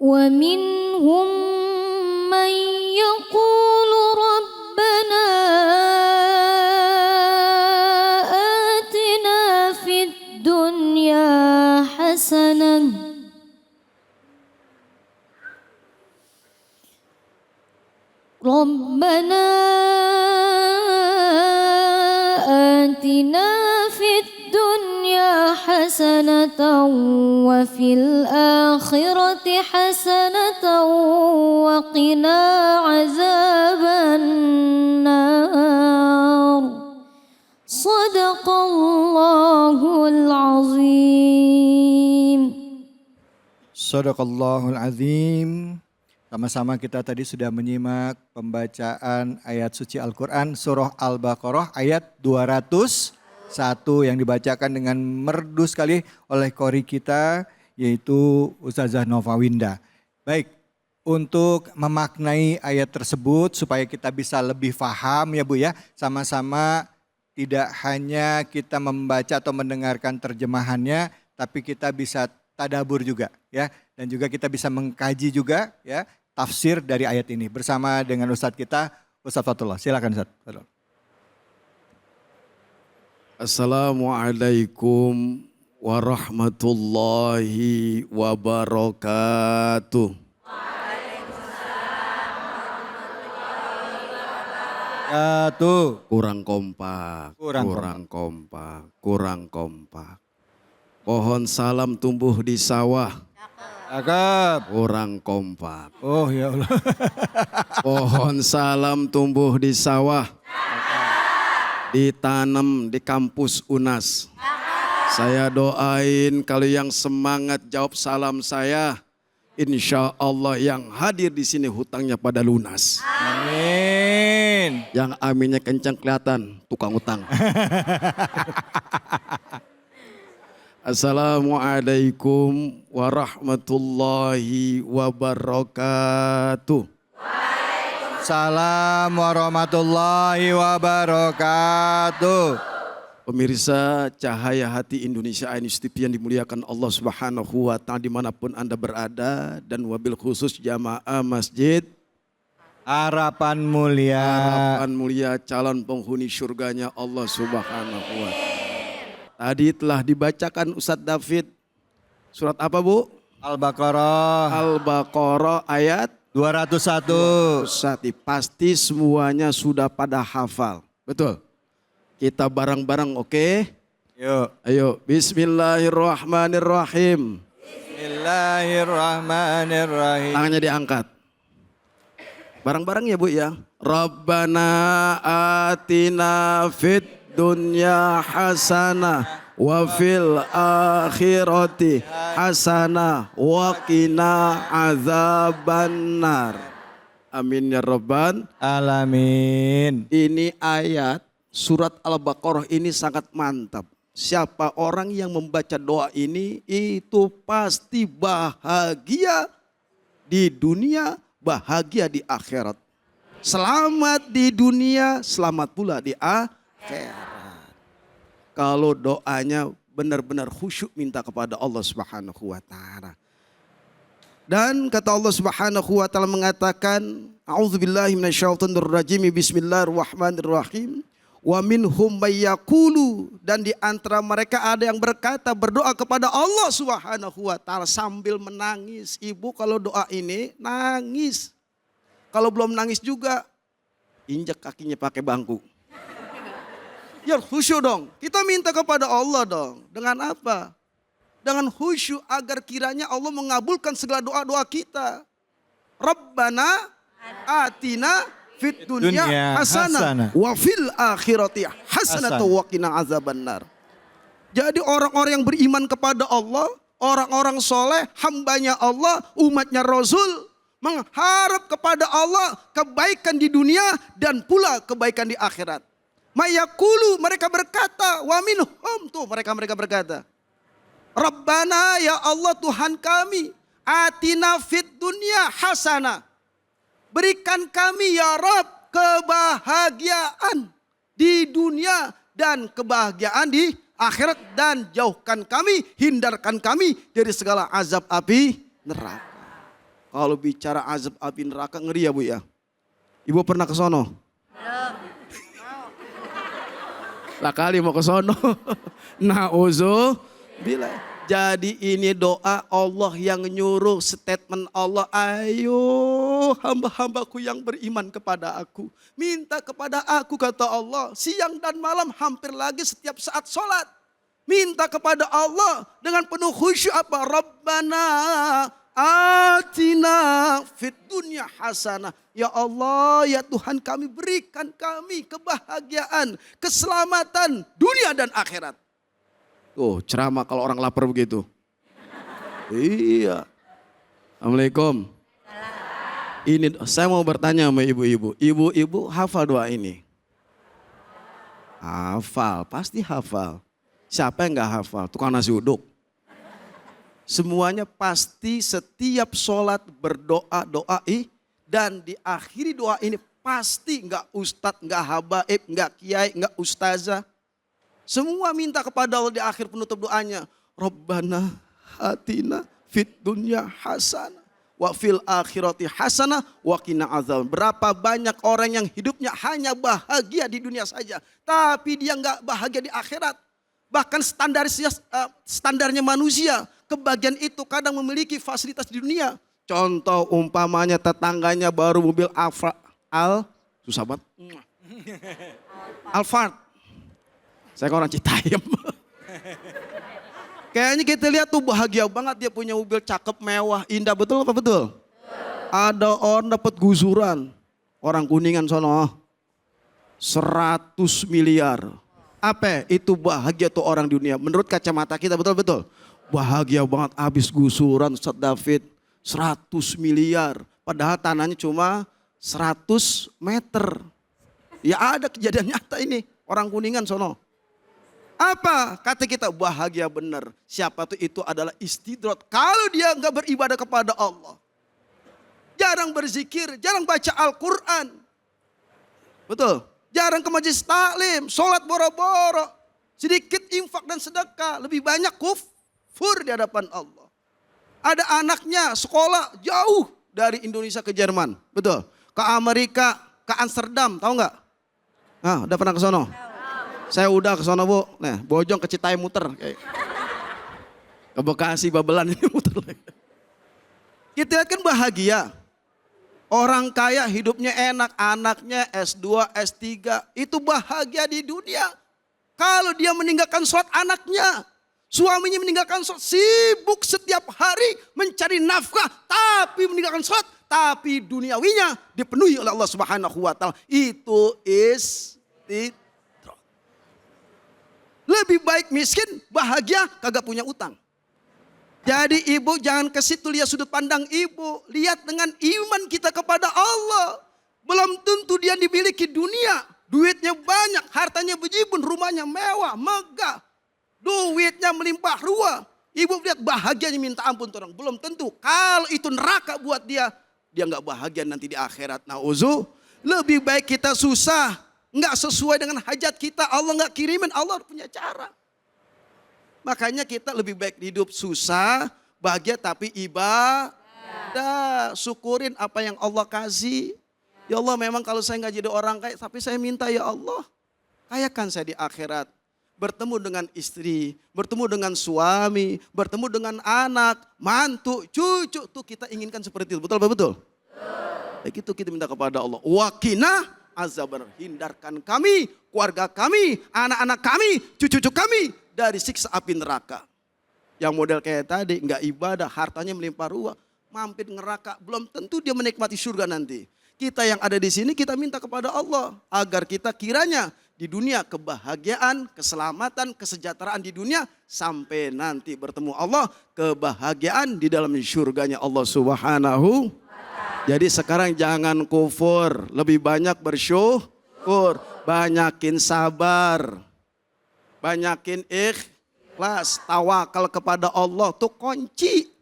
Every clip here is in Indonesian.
ومنهم من يقول ربنا آتنا في الدنيا حسنة ربنا آتنا في الدنيا حسنة وفي الآخرة حسنة وقنا عذاب النار صدق الله العظيم. Sadaqallahul azim. Sama-sama kita tadi sudah menyimak pembacaan ayat suci Al-Quran surah Al-Baqarah ayat 201 yang dibacakan dengan merdu sekali oleh qori kita yaitu Ustazah Nova Winda. Baik, untuk memaknai ayat tersebut supaya kita bisa lebih paham ya Bu ya, sama-sama tidak hanya kita membaca atau mendengarkan terjemahannya, tapi kita bisa tadabur juga ya, dan juga kita bisa mengkaji juga ya tafsir dari ayat ini bersama dengan Ustadz kita, Ustadz Fatullah. Silakan Ustadz. Assalamualaikum warahmatullahi wabarakatuh. Kurang kompak. Pohon salam tumbuh di sawah. Cakep. Kurang kompak. Oh ya Allah. Pohon salam tumbuh di sawah. Ditanam di kampus UNAS. Saya doain kalau yang semangat jawab salam saya, insya Allah yang hadir di sini hutangnya pada lunas. Amin. Yang aminnya kencang kelihatan tukang utang. Assalamualaikum warahmatullahi wabarakatuh. Waalaikumsalam warahmatullahi wabarakatuh. Pemirsa Cahaya Hati Indonesia Ainus TV yang dimuliakan Allah Subhanahu wa Ta'ala dimanapun Anda berada, dan wabil khusus jamaah masjid Harapan mulia calon penghuni surganya Allah Subhanahu wa Ta'ala. Tadi telah dibacakan Ustadz David surat apa Bu? Al-Baqarah. Al-Baqarah ayat 201. Pasti semuanya sudah pada hafal. Betul? Kita bareng-bareng, oke? Yuk. Ayo, bismillahirrahmanirrahim. Bismillahirrahmanirrahim. Tangannya diangkat. Bareng-bareng ya Bu ya. Rabbana atina fid dunya hasanah wa fil akhirati hasanah wa qina azabannar. Amin ya rabbal alamin. Ini ayat surat Al-Baqarah ini sangat mantap. Siapa orang yang membaca doa ini itu pasti bahagia di dunia, bahagia di akhirat. Selamat di dunia, selamat pula di akhirat. Kalau doanya benar-benar khusyuk minta kepada Allah Subhanahu wa Ta'ala. Dan kata Allah Subhanahu wa Ta'ala mengatakan, a'udzubillahi minasyaitonirrajim, bismillahirrahmanirrahim. Wa minhum may yaqulu, dan di antara mereka ada yang berkata, berdoa kepada Allah Subhanahu wa Ta'ala sambil menangis. Ibu kalau doa ini nangis. Kalau belum nangis juga injak kakinya pakai bangku. Ya khusyuk dong. Kita minta kepada Allah dong. Dengan apa? Dengan khusyuk agar kiranya Allah mengabulkan segala doa-doa kita. Rabbana atina fid dunya hasanah wa fil akhirati hasanah wa qina azabannar. Jadi orang-orang yang beriman kepada Allah, orang-orang soleh, hambanya Allah, umatnya Rasul, mengharap kepada Allah kebaikan di dunia dan pula kebaikan di akhirat. Mayakulu, mereka berkata, wa minhum, tuh mereka berkata, Rabbana ya Allah Tuhan kami, atina fid dunya hasanah. Berikan kami ya Rabb kebahagiaan di dunia dan kebahagiaan di akhirat, dan jauhkan kami, hindarkan kami dari segala azab api neraka. Kalau bicara azab api neraka ngeri ya Bu ya. Ibu pernah ke sono? Lah kali mau ke sono. Bila. Jadi ini doa Allah yang nyuruh, statement Allah. Ayo hamba-hambaku yang beriman kepada aku. Minta kepada aku kata Allah. Siang dan malam hampir lagi setiap saat sholat. Minta kepada Allah dengan penuh khusyuk apa? Rabbana atina fid dunya hasanah. Ya Allah, ya Tuhan kami berikan kami kebahagiaan, keselamatan dunia dan akhirat. Tuh ceramah kalau orang lapar begitu. Iya. Assalamualaikum. Ini saya mau bertanya sama ibu-ibu. Ibu-ibu hafal doa ini? Hafal, pasti hafal. Siapa yang gak hafal? Tukang nasi uduk. Semuanya pasti setiap sholat berdoa, dan diakhiri doa ini pasti gak ustadz, gak habaib, gak kiai, gak ustazah. Semua minta kepada Allah di akhir penutup doanya. Rabbana atina fid dunya hasanah wa fil akhirati hasanah wa qina azab. Berapa banyak orang yang hidupnya hanya bahagia di dunia saja. Tapi dia gak bahagia di akhirat. Bahkan standarnya manusia. Kebahagiaan itu kadang memiliki fasilitas di dunia. Contoh umpamanya tetangganya baru mobil susah banget. Alphard. Saya kan orang Citayam. Kayaknya kita lihat tuh bahagia banget dia punya mobil cakep, mewah, indah. Betul apa betul? Ada orang dapat gusuran. Orang Kuningan sono. 100 miliar. Apa? Itu bahagia tuh orang dunia. Menurut kacamata kita betul-betul. Bahagia banget habis gusuran Ustaz David. 100 miliar. Padahal tanahnya cuma 100 meter. Ya ada kejadian nyata ini. Orang Kuningan sono. Apa? Kata kita bahagia benar. Siapa tuh itu adalah istidrat. Kalau dia enggak beribadah kepada Allah. Jarang berzikir, jarang baca Al-Quran. Betul? Jarang ke majelis taklim, sholat boro-boro. Sedikit infak dan sedekah. Lebih banyak kufur di hadapan Allah. Ada anaknya sekolah jauh dari Indonesia ke Jerman. Betul? Ke Amerika, ke Amsterdam. Tahu nggak? Nah, udah pernah ke sono? Saya udah ke sono Bu. Nah, Bojong ke Citayam muter. Ke Bekasi, Babelan ini muter lagi. Kita lihat kan bahagia. Orang kaya hidupnya enak, anaknya S2, S3. Itu bahagia di dunia. Kalau dia meninggalkan sholat anaknya. Suaminya meninggalkan sholat, sibuk setiap hari mencari nafkah. Tapi meninggalkan sholat, tapi duniawinya dipenuhi oleh Allah Subhanahu wa Ta'ala. Itu istidrat. Lebih baik miskin, bahagia, kagak punya utang. Jadi ibu jangan ke situ lihat sudut pandang ibu. Lihat dengan iman kita kepada Allah. Belum tentu dia dimiliki dunia. Duitnya banyak, hartanya bejibun, rumahnya mewah, megah. Duitnya melimpah ruah. Ibu lihat bahagianya minta ampun orang. Belum tentu. Kalau itu neraka buat dia, dia nggak bahagia nanti di akhirat. Lebih baik kita susah. Nggak sesuai dengan hajat kita. Allah nggak kirimin, Allah punya cara. Makanya kita lebih baik hidup susah, bahagia tapi ibadah. Syukurin apa yang Allah kasih. Ya Allah memang kalau saya nggak jadi orang kaya, tapi saya minta ya Allah. Kayakan saya di akhirat. Bertemu dengan istri, bertemu dengan suami, bertemu dengan anak, mantu, cucu. Tuh kita inginkan seperti itu. Betul apa betul? Begitu kita minta kepada Allah. Waqina azabar, hindarkan kami, keluarga kami, anak-anak kami, cucu-cucu kami dari siksa api neraka. Yang model kayak tadi, enggak ibadah, hartanya melimpah ruah, mampir neraka, belum tentu dia menikmati surga nanti. Kita yang ada di sini kita minta kepada Allah agar kita kiranya di dunia kebahagiaan, keselamatan, kesejahteraan di dunia sampai nanti bertemu Allah, kebahagiaan di dalam surganya Allah Subhanahu. Jadi sekarang jangan kufur, lebih banyak bersyukur, banyakin sabar, banyakin ikhlas, tawakal kepada Allah tuh kunci.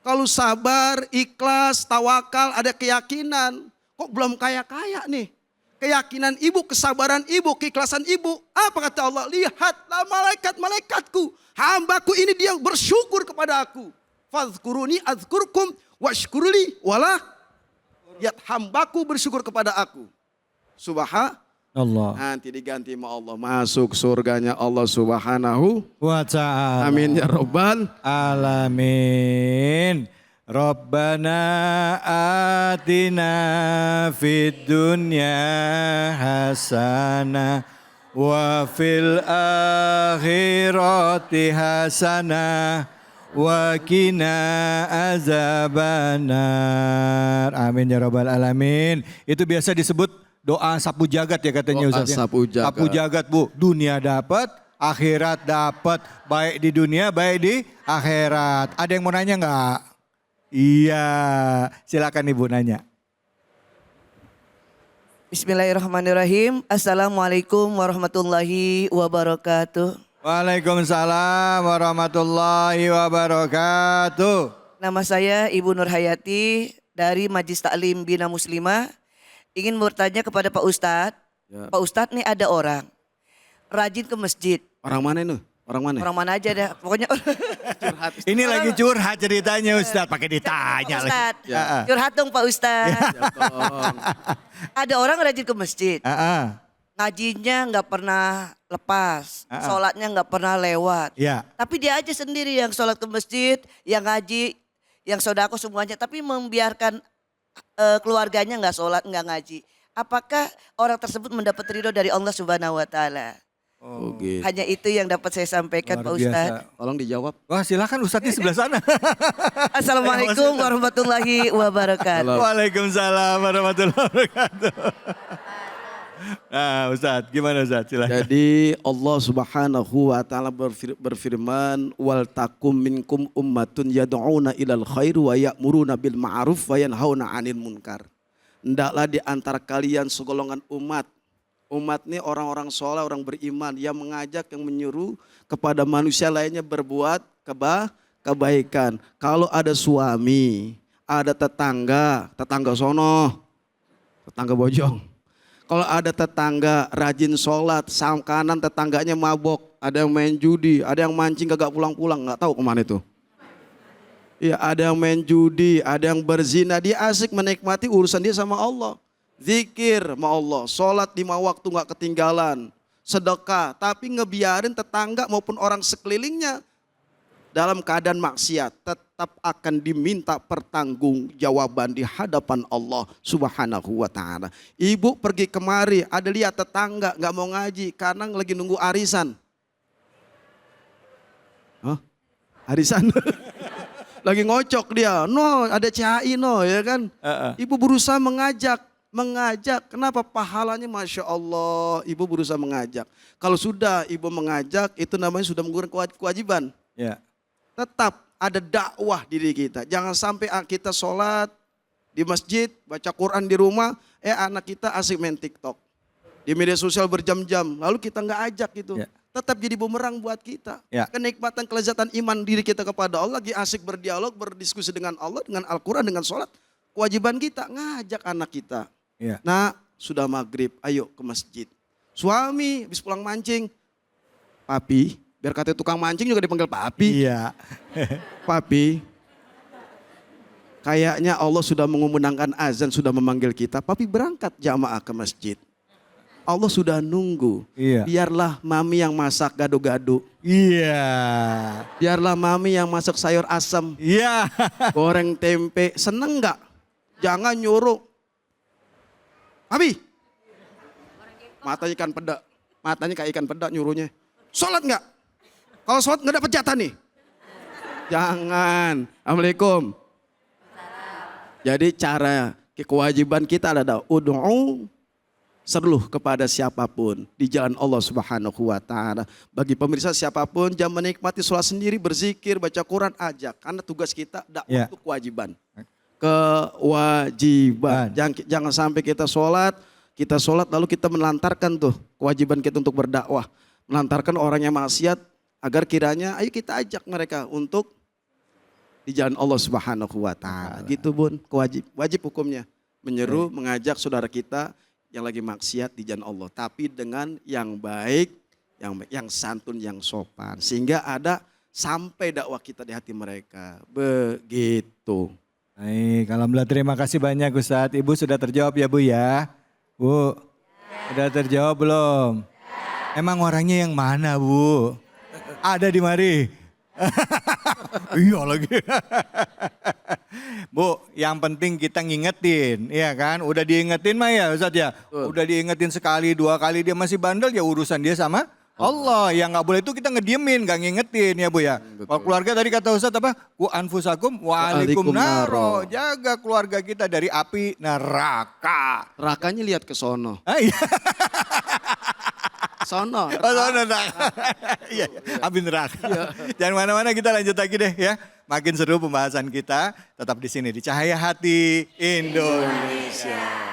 Kalau sabar, ikhlas, tawakal, ada keyakinan, kok belum kaya-kaya nih. Keyakinan ibu, kesabaran ibu, keikhlasan ibu. Apa kata Allah? Lihatlah malaikat-malaikatku, hambaku ini dia bersyukur kepada aku. Fadhkuruni adzkurkum Washkurli wala yat hambaku bersyukur kepada aku. Allah. Nanti diganti sama Allah. Masuk surganya Allah subhanahu Wa ta'ala. amin ya robbal. Alamin. Rabbana atina fid dunya hasanah wa fil akhirati hasanah wa qina azabannar. Amin ya rabbal alamin. Itu biasa disebut doa sapu jagat ya katanya Doa Ustaz. Ya? sapu jagat. Sapu jagat Bu, dunia dapat, akhirat dapat, baik di dunia, baik di akhirat. Ada yang mau nanya nggak? Iya, silakan Ibu nanya. Bismillahirrahmanirrahim. Assalamualaikum warahmatullahi wabarakatuh. Waalaikumsalam warahmatullahi wabarakatuh. Nama saya Ibu Nur Hayati dari Majlis Taklim Bina Muslimah. Ingin bertanya kepada Pak Ustadz. Ya. Pak Ustadz nih ada orang rajin ke masjid. Orang mana itu? Orang mana? Orang mana aja dah. Pokoknya Ini lagi curhat ceritanya Ustadz, pakai ditanya Pak lagi. Ustadz. Ya. Curhat dong Pak Ustadz. Ya, tolong. Ada orang rajin ke masjid. Ngajinya nggak pernah lepas. Sholatnya nggak pernah lewat. Ya. Tapi dia aja sendiri yang sholat ke masjid, yang ngaji, yang sodako semuanya. Tapi membiarkan keluarganya nggak sholat, nggak ngaji. Apakah orang tersebut mendapat ridho dari Allah Subhanahu Wa Taala? Oh, gitu. Hanya itu yang dapat saya sampaikan Luar Pak Ustadz. biasa. Tolong dijawab. Wah silakan Ustadz di sebelah sana. Assalamualaikum warahmatullahi wabarakatuh. Waalaikumsalam warahmatullahi wabarakatuh. Nah Ustadz, gimana Ustadz? Silakan. Jadi Allah subhanahu wa ta'ala berfirman, wal takum minkum ummatun yad'una ilal khair wa ya'muruna bil ma'ruf wa yanhauna 'anil munkar. Hendaklah di antara kalian segolongan umat. Umat ini orang-orang soleh, orang beriman yang mengajak, yang menyuruh kepada manusia lainnya berbuat kebaikan. Kalau ada suami, ada tetangga sono, tetangga bojong. Kalau ada tetangga rajin sholat, kanan tetangganya mabok, ada yang main judi, ada yang mancing kagak pulang-pulang, nggak tahu kemana itu. Iya, ada yang main judi, ada yang berzina, dia asik menikmati urusan dia sama Allah. Zikir sama Allah, sholat 5 waktu nggak ketinggalan, sedekah, tapi ngebiarin tetangga maupun orang sekelilingnya dalam keadaan maksiat, tetap akan diminta pertanggungjawaban di hadapan Allah Subhanahu wa Ta'ala. Ibu pergi kemari, ada lihat tetangga nggak mau ngaji karena lagi nunggu arisan. Hah? Arisan? Lagi ngocok dia, no ada CHI no ya kan. Ibu berusaha mengajak. Kenapa pahalanya Masya Allah, ibu berusaha mengajak. Kalau sudah ibu mengajak, itu namanya sudah menggunakan kewajiban. Ya. Tetap ada dakwah diri kita. Jangan sampai kita sholat di masjid, baca Quran di rumah, anak kita asik main TikTok. Di media sosial berjam-jam, lalu kita nggak ajak gitu. Ya. Tetap jadi bumerang buat kita. Ya. Kenikmatan, kelezatan iman diri kita kepada Allah, lagi asik berdialog, berdiskusi dengan Allah, dengan Al-Quran, dengan sholat. Kewajiban kita ngajak anak kita. Ya. Nah, sudah maghrib, ayo ke masjid. Suami habis pulang mancing, papi, biar kata tukang mancing juga dipanggil papi. Iya. Papi, kayaknya Allah sudah mengumandangkan azan, sudah memanggil kita. Papi berangkat jamaah ke masjid. Allah sudah nunggu. Iya. Biarlah mami yang masak gado-gado. Iya. Biarlah mami yang masak sayur asam, Iya. goreng tempe. Seneng nggak? Jangan nyuruh. Papi, matanya ikan peda. Matanya kayak ikan peda nyuruhnya. Sholat nggak? Kalau sholat nggak dapat jatah nih. Jangan. Assalamualaikum. Jadi cara kewajiban kita adalah ud'u, seruh kepada siapapun di jalan Allah Subhanahu wa Ta'ala. Bagi pemirsa siapapun jangan menikmati sholat sendiri, berzikir, baca Quran, ajak. Karena tugas kita dakwah itu kewajiban. Kewajiban. Jangan sampai kita sholat lalu kita melantarkan tuh kewajiban kita untuk berdakwah. Melantarkan orang yang maksiat agar kiranya ayo kita ajak mereka untuk di jalan Allah Subhanahu wa Ta'ala. Gitu Bun, wajib hukumnya. Menyeru, mengajak saudara kita yang lagi maksiat di jalan Allah. Tapi dengan yang baik, yang santun, yang sopan. Sehingga ada sampai dakwah kita di hati mereka. Begitu. Baik, alhamdulillah terima kasih banyak Ustadz. Ibu sudah terjawab ya Bu ya? Bu, sudah terjawab belum? Emang orangnya yang mana Bu? Ada di mari. Iya lagi. Bu, yang penting kita ngingetin, iya kan? Udah diingetin mah ya Ustadz ya? Udah diingetin sekali, 2 kali dia masih bandel ya urusan dia sama Allah. Yang nggak boleh itu kita ngediemin, nggak ngingetin ya Bu ya. Kalau keluarga tadi kata Ustadz apa? Ku anfusakum wa'alikum naro. Jaga keluarga kita dari api neraka. Rakanya lihat ke sono. Ah, iya. Sono. Oh, neraka. Iya, api neraka. Jangan mana-mana, kita lanjut lagi deh ya. Makin seru pembahasan kita. Tetap di sini di Cahaya Hati Indonesia.